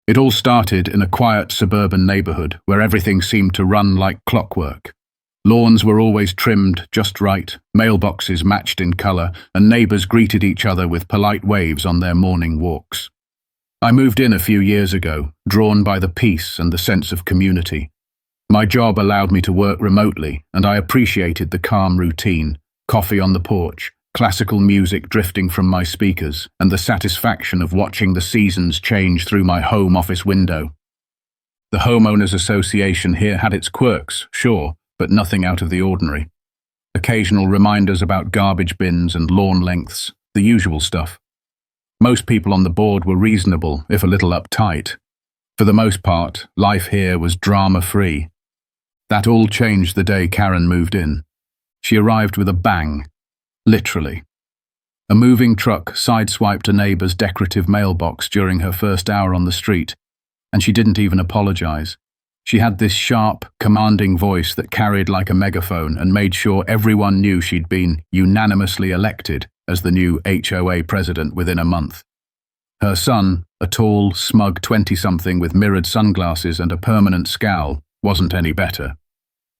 It all started in a quiet suburban neighborhood where everything seemed to run like clockwork. Lawns were always trimmed just right, mailboxes matched in color, and neighbors greeted each other with polite waves on their morning walks. I moved in a few years ago, drawn by the peace and the sense of community. My job allowed me to work remotely, and I appreciated the calm routine, coffee on the porch, classical music drifting from my speakers, and the satisfaction of watching the seasons change through my home office window. The homeowners association here had its quirks, sure, but nothing out of the ordinary. Occasional reminders about garbage bins and lawn lengths, the usual stuff. Most people on the board were reasonable, if a little uptight. For the most part, life here was drama-free. That all changed the day Karen moved in. She arrived with a bang. Literally. A moving truck sideswiped a neighbor's decorative mailbox during her first hour on the street, and she didn't even apologize. She had this sharp, commanding voice that carried like a megaphone and made sure everyone knew she'd been unanimously elected as the new HOA president within a month. Her son, a tall, smug 20-something with mirrored sunglasses and a permanent scowl, wasn't any better.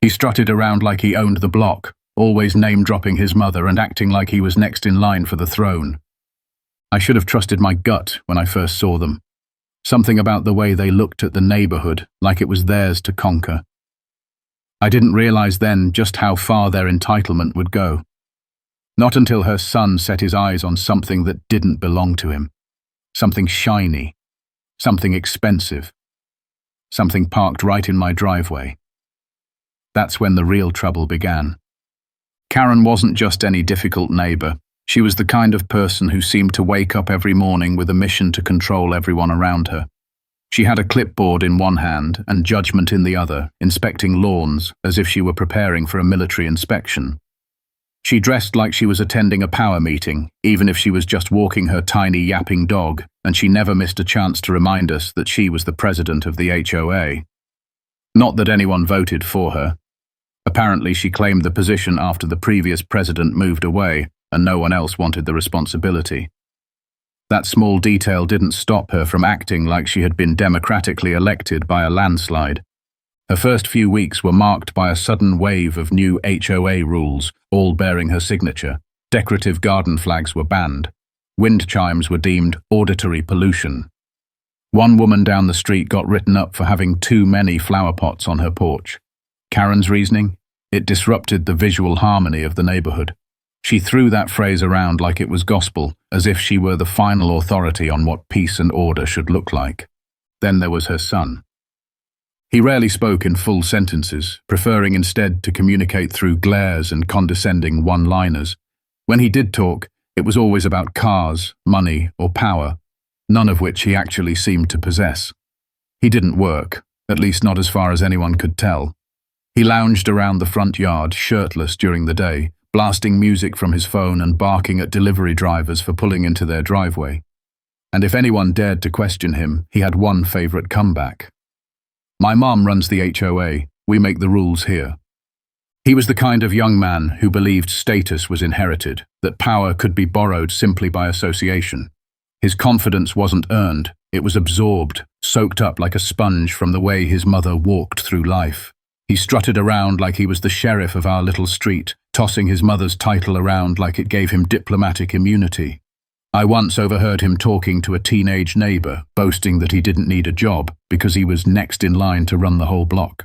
He strutted around like he owned the block, always name-dropping his mother and acting like he was next in line for the throne. I should have trusted my gut when I first saw them. Something about the way they looked at the neighborhood, like it was theirs to conquer. I didn't realize then just how far their entitlement would go. Not until her son set his eyes on something that didn't belong to him. Something shiny. Something expensive. Something parked right in my driveway. That's when the real trouble began. Karen wasn't just any difficult neighbor. She was the kind of person who seemed to wake up every morning with a mission to control everyone around her. She had a clipboard in one hand and judgment in the other, inspecting lawns as if she were preparing for a military inspection. She dressed like she was attending a power meeting, even if she was just walking her tiny yapping dog, and she never missed a chance to remind us that she was the president of the HOA. Not that anyone voted for her. Apparently she claimed the position after the previous president moved away, and no one else wanted the responsibility. That small detail didn't stop her from acting like she had been democratically elected by a landslide. Her first few weeks were marked by a sudden wave of new HOA rules, all bearing her signature. Decorative garden flags were banned. Wind chimes were deemed auditory pollution. One woman down the street got written up for having too many flower pots on her porch. Karen's reasoning? It disrupted the visual harmony of the neighborhood. She threw that phrase around like it was gospel, as if she were the final authority on what peace and order should look like. Then there was her son. He rarely spoke in full sentences, preferring instead to communicate through glares and condescending one-liners. When he did talk, it was always about cars, money, or power, none of which he actually seemed to possess. He didn't work, at least not as far as anyone could tell. He lounged around the front yard, shirtless during the day, blasting music from his phone and barking at delivery drivers for pulling into their driveway. And if anyone dared to question him, he had one favorite comeback. "My mom runs the HOA. We make the rules here." He was the kind of young man who believed status was inherited, that power could be borrowed simply by association. His confidence wasn't earned, it was absorbed, soaked up like a sponge from the way his mother walked through life. He strutted around like he was the sheriff of our little street, tossing his mother's title around like it gave him diplomatic immunity. I once overheard him talking to a teenage neighbor, boasting that he didn't need a job because he was next in line to run the whole block.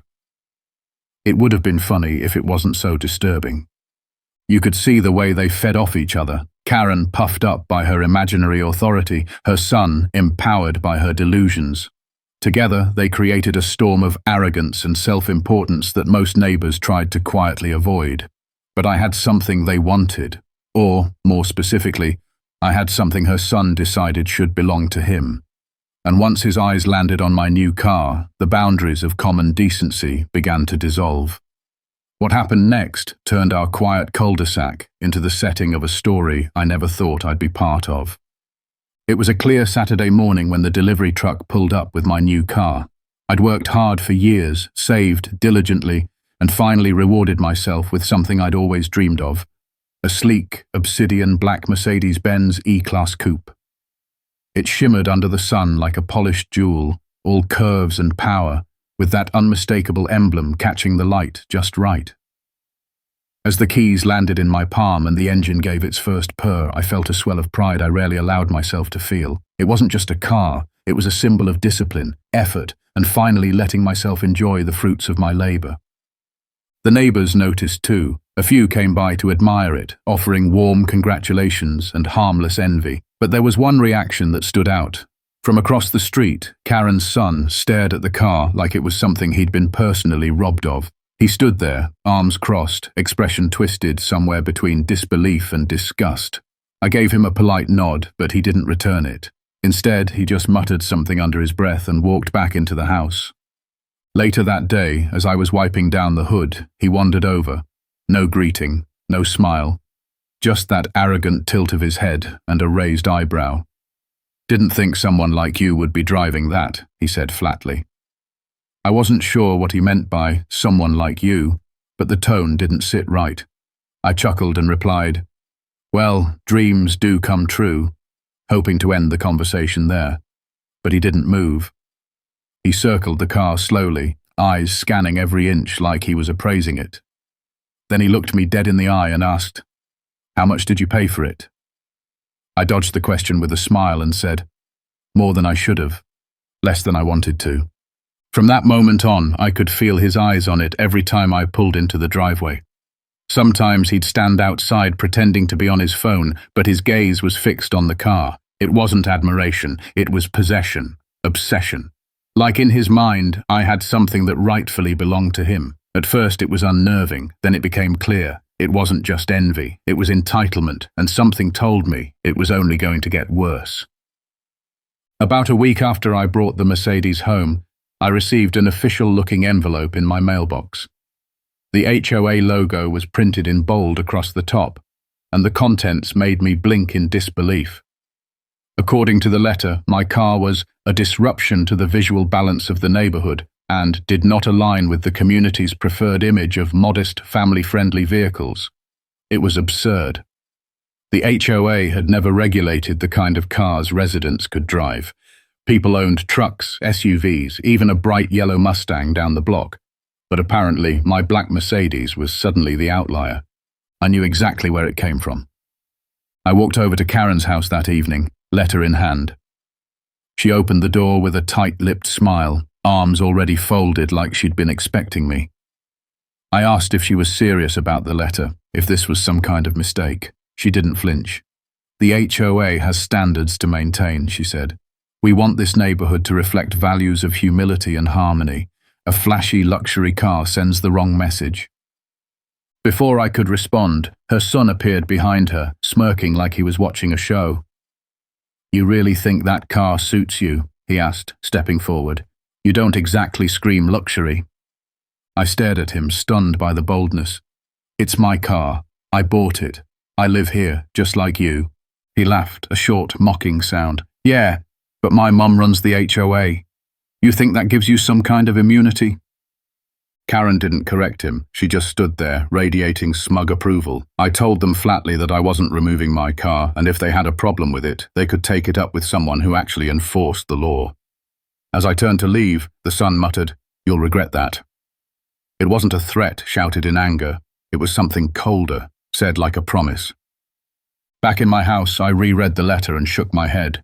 It would have been funny if it wasn't so disturbing. You could see the way they fed off each other, Karen puffed up by her imaginary authority, her son empowered by her delusions. Together, they created a storm of arrogance and self-importance that most neighbors tried to quietly avoid. But I had something they wanted, or, more specifically, I had something her son decided should belong to him. And once his eyes landed on my new car, the boundaries of common decency began to dissolve. What happened next turned our quiet cul-de-sac into the setting of a story I never thought I'd be part of. It was a clear Saturday morning when the delivery truck pulled up with my new car. I'd worked hard for years, saved diligently, and finally rewarded myself with something I'd always dreamed of, a sleek, obsidian black Mercedes-Benz E-Class coupe. It shimmered under the sun like a polished jewel, all curves and power, with that unmistakable emblem catching the light just right. As the keys landed in my palm and the engine gave its first purr, I felt a swell of pride I rarely allowed myself to feel. It wasn't just a car, it was a symbol of discipline, effort, and finally letting myself enjoy the fruits of my labor. The neighbors noticed too. A few came by to admire it, offering warm congratulations and harmless envy. But there was one reaction that stood out. From across the street, Karen's son stared at the car like it was something he'd been personally robbed of. He stood there, arms crossed, expression twisted somewhere between disbelief and disgust. I gave him a polite nod, but he didn't return it. Instead, he just muttered something under his breath and walked back into the house. Later that day, as I was wiping down the hood, he wandered over. No greeting, no smile, just that arrogant tilt of his head and a raised eyebrow. "Didn't think someone like you would be driving that," he said flatly. I wasn't sure what he meant by "someone like you," but the tone didn't sit right. I chuckled and replied, "Well, dreams do come true," hoping to end the conversation there. But he didn't move. He circled the car slowly, eyes scanning every inch like he was appraising it. Then he looked me dead in the eye and asked, "How much did you pay for it?" I dodged the question with a smile and said, "More than I should have, less than I wanted to." From that moment on, I could feel his eyes on it every time I pulled into the driveway. Sometimes he'd stand outside pretending to be on his phone, but his gaze was fixed on the car. It wasn't admiration, it was possession, obsession. Like in his mind, I had something that rightfully belonged to him. At first it was unnerving, then it became clear. It wasn't just envy, it was entitlement, and something told me it was only going to get worse. About a week after I brought the Mercedes home, I received an official-looking envelope in my mailbox. The HOA logo was printed in bold across the top, and the contents made me blink in disbelief. According to the letter, my car was a disruption to the visual balance of the neighborhood and did not align with the community's preferred image of modest, family-friendly vehicles. It was absurd. The HOA had never regulated the kind of cars residents could drive. People owned trucks, SUVs, even a bright yellow Mustang down the block. But apparently, my black Mercedes was suddenly the outlier. I knew exactly where it came from. I walked over to Karen's house that evening, letter in hand. She opened the door with a tight-lipped smile, arms already folded like she'd been expecting me. I asked if she was serious about the letter, if this was some kind of mistake. She didn't flinch. "The HOA has standards to maintain," she said. "We want this neighborhood to reflect values of humility and harmony. A flashy luxury car sends the wrong message." Before I could respond, her son appeared behind her, smirking like he was watching a show. "You really think that car suits you?" he asked, stepping forward. "You don't exactly scream luxury." I stared at him, stunned by the boldness. "It's my car. I bought it. I live here, just like you." He laughed, a short, mocking sound. "Yeah, but my mum runs the HOA. You think that gives you some kind of immunity?" Karen didn't correct him. She just stood there, radiating smug approval. I told them flatly that I wasn't removing my car, and if they had a problem with it, they could take it up with someone who actually enforced the law. As I turned to leave, the son muttered, "You'll regret that." It wasn't a threat shouted in anger. It was something colder, said like a promise. Back in my house, I reread the letter and shook my head.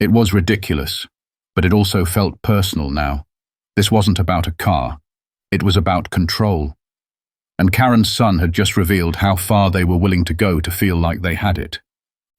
It was ridiculous, but it also felt personal now. This wasn't about a car. It was about control. And Karen's son had just revealed how far they were willing to go to feel like they had it.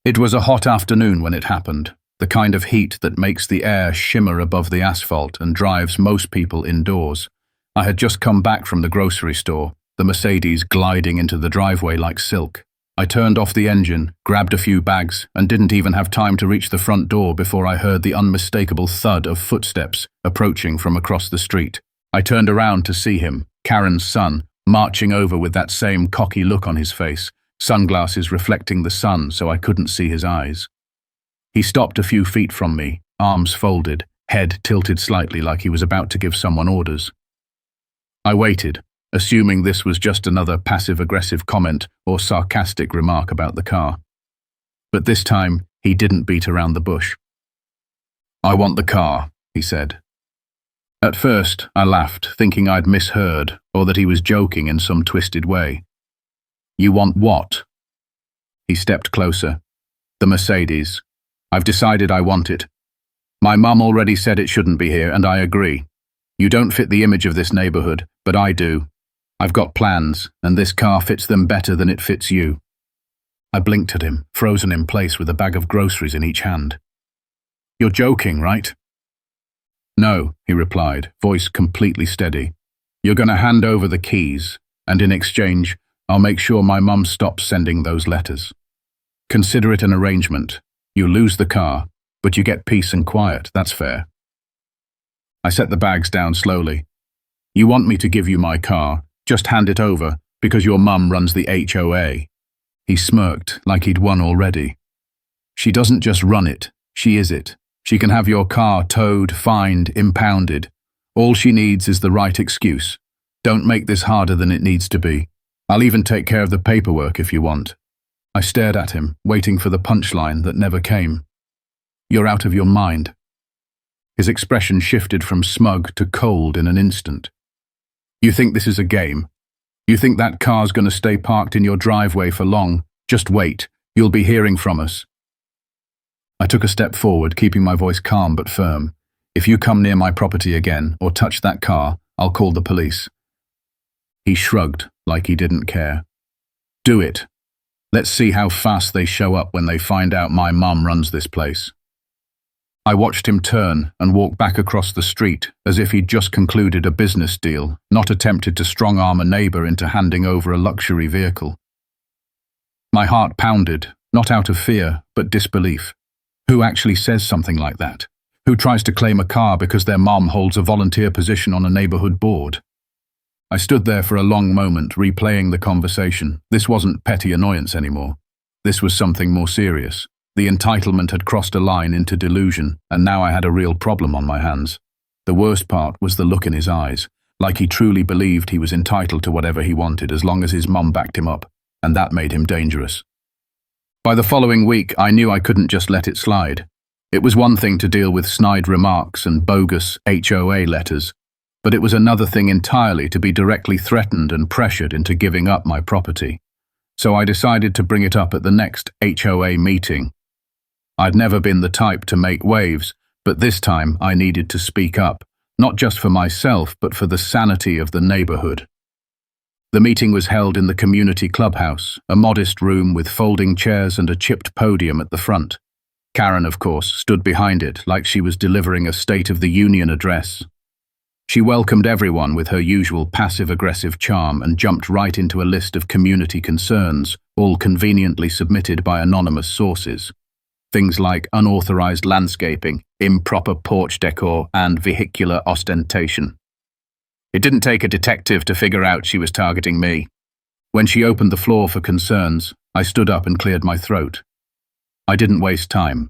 It was a hot afternoon when it happened, the kind of heat that makes the air shimmer above the asphalt and drives most people indoors. I had just come back from the grocery store, the Mercedes gliding into the driveway like silk. I turned off the engine, grabbed a few bags, and didn't even have time to reach the front door before I heard the unmistakable thud of footsteps approaching from across the street. I turned around to see him, Karen's son, marching over with that same cocky look on his face, sunglasses reflecting the sun so I couldn't see his eyes. He stopped a few feet from me, arms folded, head tilted slightly like he was about to give someone orders. I waited, assuming this was just another passive-aggressive comment or sarcastic remark about the car. But this time, he didn't beat around the bush. "I want the car," he said. At first, I laughed, thinking I'd misheard, or that he was joking in some twisted way. You want what? He stepped closer. The Mercedes. I've decided I want it. My mum already said it shouldn't be here, and I agree. You don't fit the image of this neighborhood, but I do. I've got plans, and this car fits them better than it fits you. I blinked at him, frozen in place with a bag of groceries in each hand. You're joking, right? No, he replied, voice completely steady. You're going to hand over the keys, and in exchange, I'll make sure my mum stops sending those letters. Consider it an arrangement. You lose the car, but you get peace and quiet, that's fair. I set the bags down slowly. You want me to give you my car, just hand it over, because your mum runs the HOA. He smirked, like he'd won already. She doesn't just run it, she is it. She can have your car towed, fined, impounded. All she needs is the right excuse. Don't make this harder than it needs to be. I'll even take care of the paperwork if you want. I stared at him, waiting for the punchline that never came. You're out of your mind. His expression shifted from smug to cold in an instant. You think this is a game? You think that car's going to stay parked in your driveway for long? Just wait. You'll be hearing from us. I took a step forward, keeping my voice calm but firm. If you come near my property again or touch that car, I'll call the police. He shrugged, like he didn't care. Do it. Let's see how fast they show up when they find out my mum runs this place. I watched him turn and walk back across the street as if he'd just concluded a business deal, not attempted to strong-arm a neighbor into handing over a luxury vehicle. My heart pounded, not out of fear, but disbelief. Who actually says something like that? Who tries to claim a car because their mom holds a volunteer position on a neighborhood board? I stood there for a long moment, replaying the conversation. This wasn't petty annoyance anymore. This was something more serious. The entitlement had crossed a line into delusion, and now I had a real problem on my hands. The worst part was the look in his eyes, like he truly believed he was entitled to whatever he wanted as long as his mum backed him up, and that made him dangerous. By the following week, I knew I couldn't just let it slide. It was one thing to deal with snide remarks and bogus HOA letters, but it was another thing entirely to be directly threatened and pressured into giving up my property. So I decided to bring it up at the next HOA meeting. I'd never been the type to make waves, but this time I needed to speak up, not just for myself, but for the sanity of the neighborhood. The meeting was held in the community clubhouse, a modest room with folding chairs and a chipped podium at the front. Karen, of course, stood behind it like she was delivering a State of the Union address. She welcomed everyone with her usual passive-aggressive charm and jumped right into a list of community concerns, all conveniently submitted by anonymous sources. Things like unauthorized landscaping, improper porch decor, and vehicular ostentation. It didn't take a detective to figure out she was targeting me. When she opened the floor for concerns, I stood up and cleared my throat. I didn't waste time.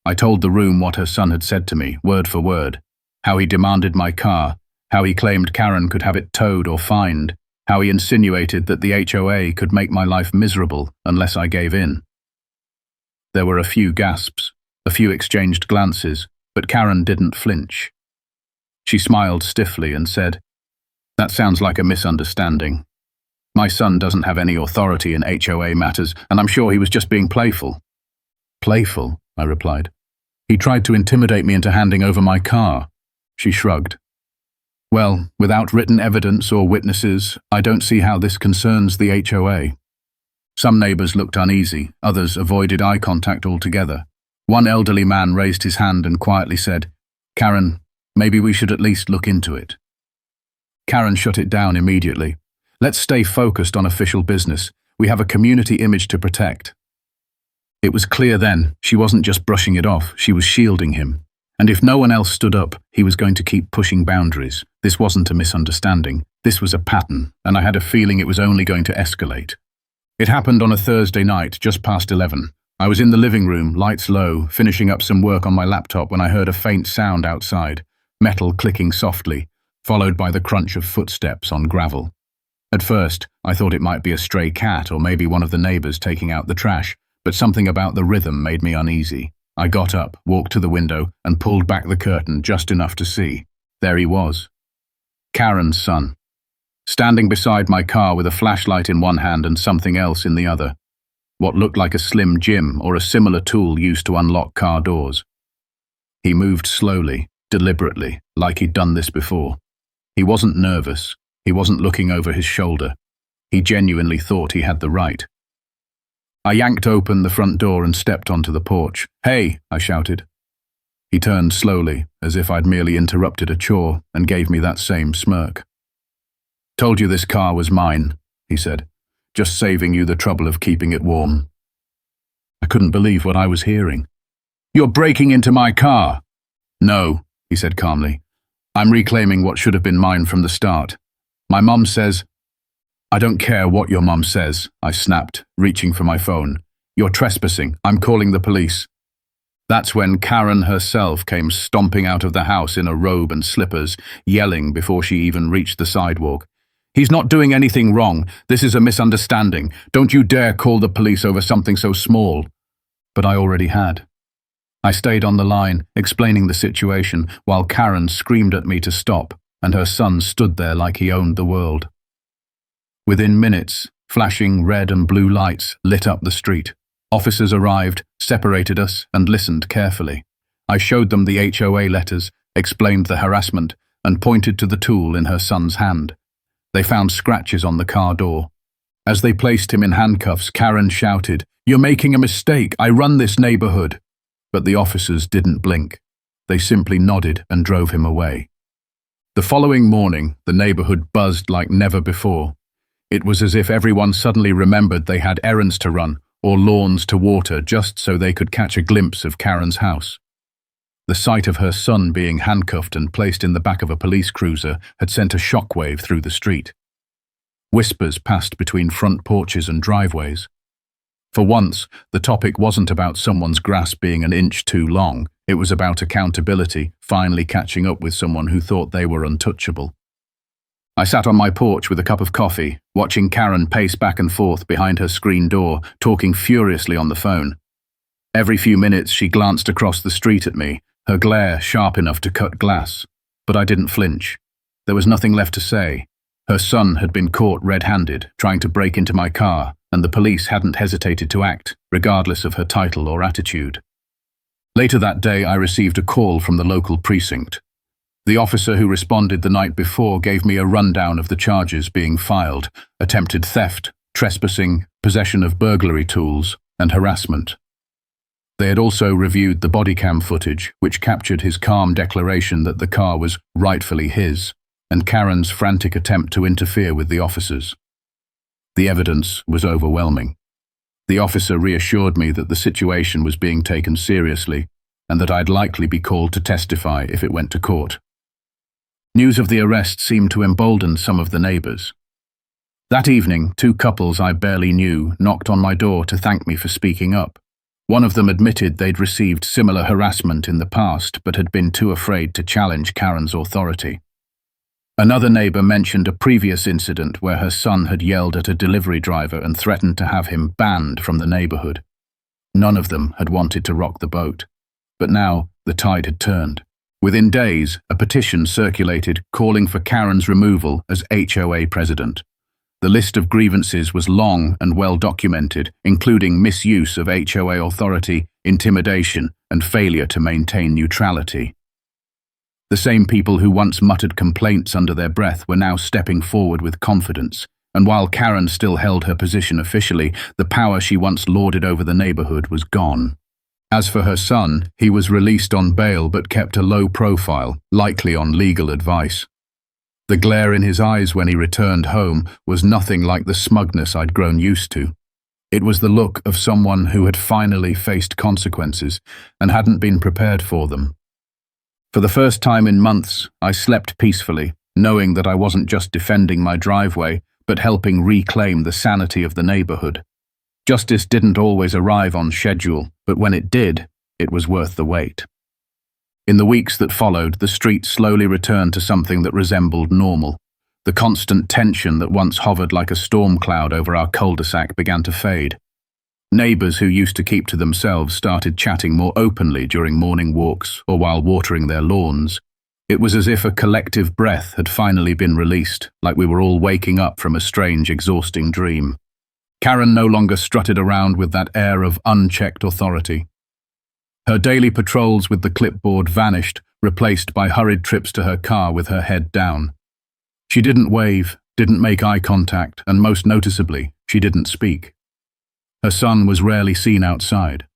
I told the room what her son had said to me, word for word. How he demanded my car, how he claimed Karen could have it towed or fined, how he insinuated that the HOA could make my life miserable unless I gave in. There were a few gasps, a few exchanged glances, but Karen didn't flinch. She smiled stiffly and said, "That sounds like a misunderstanding. My son doesn't have any authority in HOA matters, and I'm sure he was just being playful." "Playful?" I replied. "He tried to intimidate me into handing over my car." She shrugged. "Well, without written evidence or witnesses, I don't see how this concerns the HOA." Some neighbors looked uneasy, others avoided eye contact altogether. One elderly man raised his hand and quietly said, "Karen, maybe we should at least look into it." Karen shut it down immediately. "Let's stay focused on official business. We have a community image to protect." It was clear then, she wasn't just brushing it off, she was shielding him. And if no one else stood up, he was going to keep pushing boundaries. This wasn't a misunderstanding. This was a pattern, and I had a feeling it was only going to escalate. It happened on a Thursday night, just past 11. I was in the living room, lights low, finishing up some work on my laptop when I heard a faint sound outside, metal clicking softly, followed by the crunch of footsteps on gravel. At first, I thought it might be a stray cat or maybe one of the neighbors taking out the trash, but something about the rhythm made me uneasy. I got up, walked to the window, and pulled back the curtain just enough to see. There he was. Karen's son, standing beside my car with a flashlight in one hand and something else in the other. What looked like a slim Jim or a similar tool used to unlock car doors. He moved slowly, deliberately, like he'd done this before. He wasn't nervous. He wasn't looking over his shoulder. He genuinely thought he had the right. I yanked open the front door and stepped onto the porch. "Hey!" I shouted. He turned slowly, as if I'd merely interrupted a chore, and gave me that same smirk. "Told you this car was mine," he said, "just saving you the trouble of keeping it warm." I couldn't believe what I was hearing. "You're breaking into my car!" "No," he said calmly. "I'm reclaiming what should have been mine from the start. My mum says—" "I don't care what your mum says," I snapped, reaching for my phone. "You're trespassing. I'm calling the police." That's when Karen herself came stomping out of the house in a robe and slippers, yelling before she even reached the sidewalk. "He's not doing anything wrong. This is a misunderstanding. Don't you dare call the police over something so small." But I already had. I stayed on the line, explaining the situation, while Karen screamed at me to stop, and her son stood there like he owned the world. Within minutes, flashing red and blue lights lit up the street. Officers arrived, separated us, and listened carefully. I showed them the HOA letters, explained the harassment, and pointed to the tool in her son's hand. They found scratches on the car door. As they placed him in handcuffs, Karen shouted, "You're making a mistake. I run this neighborhood." But the officers didn't blink. They simply nodded and drove him away. The following morning, the neighborhood buzzed like never before. It was as if everyone suddenly remembered they had errands to run or lawns to water just so they could catch a glimpse of Karen's house. The sight of her son being handcuffed and placed in the back of a police cruiser had sent a shockwave through the street. Whispers passed between front porches and driveways. For once, the topic wasn't about someone's grass being an inch too long. It was about accountability, finally catching up with someone who thought they were untouchable. I sat on my porch with a cup of coffee, watching Karen pace back and forth behind her screen door, talking furiously on the phone. Every few minutes she glanced across the street at me, her glare sharp enough to cut glass. But I didn't flinch. There was nothing left to say. Her son had been caught red-handed, trying to break into my car, and the police hadn't hesitated to act, regardless of her title or attitude. Later that day, I received a call from the local precinct. The officer who responded the night before gave me a rundown of the charges being filed: attempted theft, trespassing, possession of burglary tools, and harassment. They had also reviewed the body cam footage, which captured his calm declaration that the car was rightfully his, and Karen's frantic attempt to interfere with the officers. The evidence was overwhelming. The officer reassured me that the situation was being taken seriously, and that I'd likely be called to testify if it went to court. News of the arrest seemed to embolden some of the neighbors. That evening, two couples I barely knew knocked on my door to thank me for speaking up. One of them admitted they'd received similar harassment in the past, but had been too afraid to challenge Karen's authority. Another neighbor mentioned a previous incident where her son had yelled at a delivery driver and threatened to have him banned from the neighborhood. None of them had wanted to rock the boat. But now, the tide had turned. Within days, a petition circulated calling for Karen's removal as HOA president. The list of grievances was long and well documented, including misuse of HOA authority, intimidation, and failure to maintain neutrality. The same people who once muttered complaints under their breath were now stepping forward with confidence, and while Karen still held her position officially, the power she once lorded over the neighborhood was gone. As for her son, he was released on bail but kept a low profile, likely on legal advice. The glare in his eyes when he returned home was nothing like the smugness I'd grown used to. It was the look of someone who had finally faced consequences and hadn't been prepared for them. For the first time in months, I slept peacefully, knowing that I wasn't just defending my driveway, but helping reclaim the sanity of the neighborhood. Justice didn't always arrive on schedule, but when it did, it was worth the wait. In the weeks that followed, the street slowly returned to something that resembled normal. The constant tension that once hovered like a storm cloud over our cul-de-sac began to fade. Neighbors who used to keep to themselves started chatting more openly during morning walks or while watering their lawns. It was as if a collective breath had finally been released, like we were all waking up from a strange, exhausting dream. Karen no longer strutted around with that air of unchecked authority. Her daily patrols with the clipboard vanished, replaced by hurried trips to her car with her head down. She didn't wave, didn't make eye contact, and most noticeably, she didn't speak. Her son was rarely seen outside.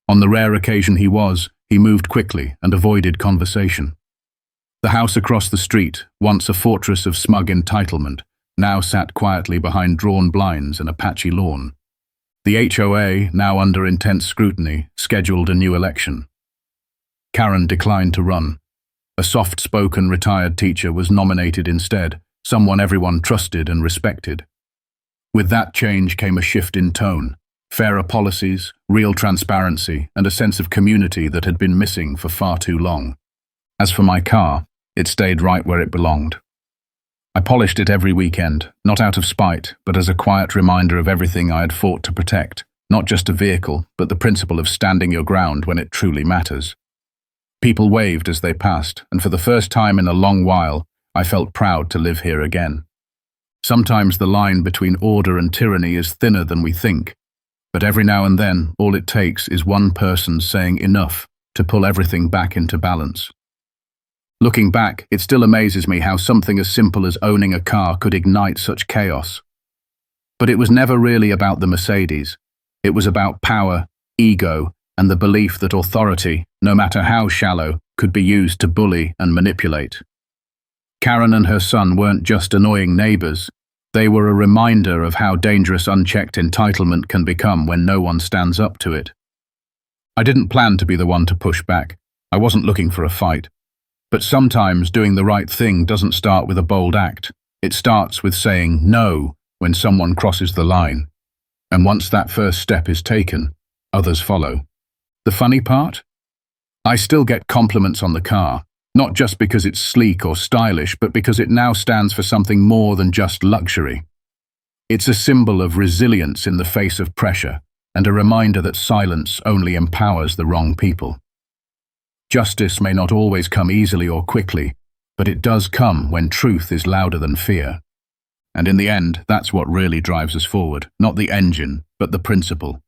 On the rare occasion he was, he moved quickly and avoided conversation. The house across the street, once a fortress of smug entitlement, now sat quietly behind drawn blinds and a patchy lawn. The HOA, now under intense scrutiny, scheduled a new election. Karen declined to run. A soft-spoken retired teacher was nominated instead, someone everyone trusted and respected. With that change came a shift in tone, fairer policies, real transparency, and a sense of community that had been missing for far too long. As for my car, it stayed right where it belonged. I polished it every weekend, not out of spite, but as a quiet reminder of everything I had fought to protect, not just a vehicle, but the principle of standing your ground when it truly matters. People waved as they passed, and for the first time in a long while, I felt proud to live here again. Sometimes the line between order and tyranny is thinner than we think, but every now and then, all it takes is one person saying enough to pull everything back into balance. Looking back, it still amazes me how something as simple as owning a car could ignite such chaos. But it was never really about the Mercedes. It was about power, ego, and the belief that authority, no matter how shallow, could be used to bully and manipulate. Karen and her son weren't just annoying neighbors. They were a reminder of how dangerous unchecked entitlement can become when no one stands up to it. I didn't plan to be the one to push back. I wasn't looking for a fight. But sometimes doing the right thing doesn't start with a bold act. It starts with saying no when someone crosses the line. And once that first step is taken, others follow. The funny part? I still get compliments on the car, not just because it's sleek or stylish, but because it now stands for something more than just luxury. It's a symbol of resilience in the face of pressure, and a reminder that silence only empowers the wrong people. Justice may not always come easily or quickly, but it does come when truth is louder than fear. And in the end, that's what really drives us forward, not the engine, but the principle.